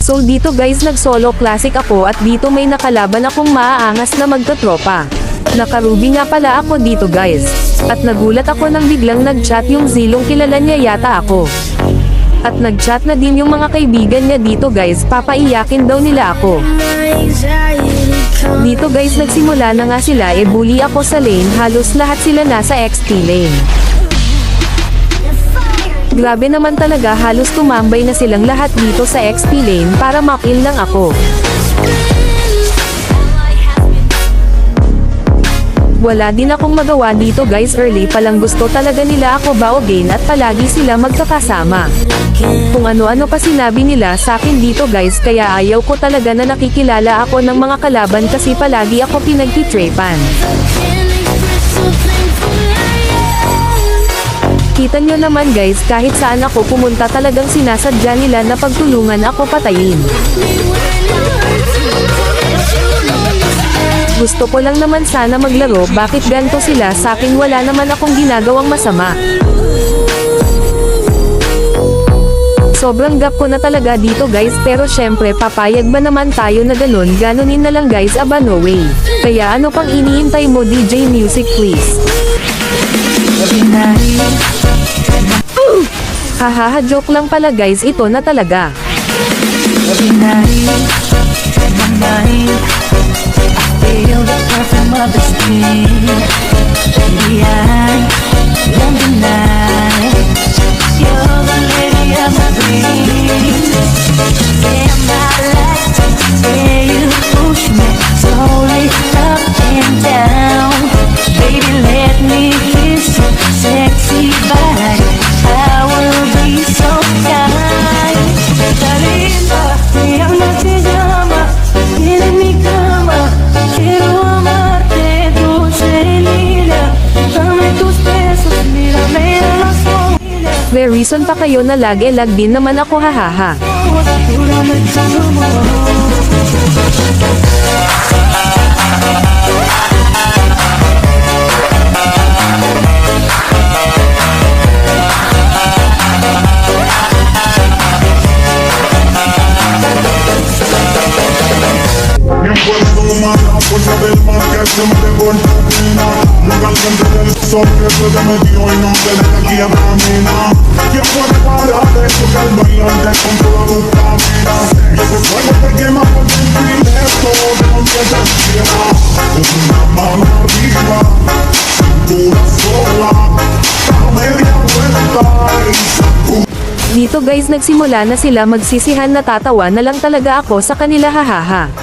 So dito guys nag-solo classic ako at dito may nakalaban akong maaangas na magtotropa. Naka-ruby nga pala ako dito guys. At nagulat ako nang biglang nag-chat yung Zilong, kilala niya yata ako. At nag-chat na din yung mga kaibigan niya dito guys, papaiyakin daw nila ako. Dito guys nagsimula na nga sila bully ako sa lane, halos lahat sila nasa XP lane. Grabe naman talaga, halos tumambay na silang lahat dito sa XP lane para makill lang ako. Wala din akong magawa dito guys, early pa lang gusto talaga nila ako baogin at palagi sila magkakasama. Kung ano-ano pa sinabi nila sa akin dito guys, kaya ayaw ko talaga na nakikilala ako ng mga kalaban kasi palagi ako pinagtitrepan. Kita nyo naman guys, kahit saan ako pumunta talagang sinasadya nila na pagtulungan ako patayin. Gusto ko lang naman sana maglaro, bakit ganto sila sa akin, wala naman akong ginagawang masama. Sobrang gap ko na talaga dito guys, pero syempre papayag ba naman tayo na ganun, ganunin na lang guys, aba no way. Kaya ano pang iniintay mo, DJ Music please. Hahaha, joke lang pala guys, ito na talaga. May reason pa kayo na lag din naman ako, hahaha. Dito guys nagsimula na sila magsisihan, natatawa na lang talaga ako sa kanila, hahaha.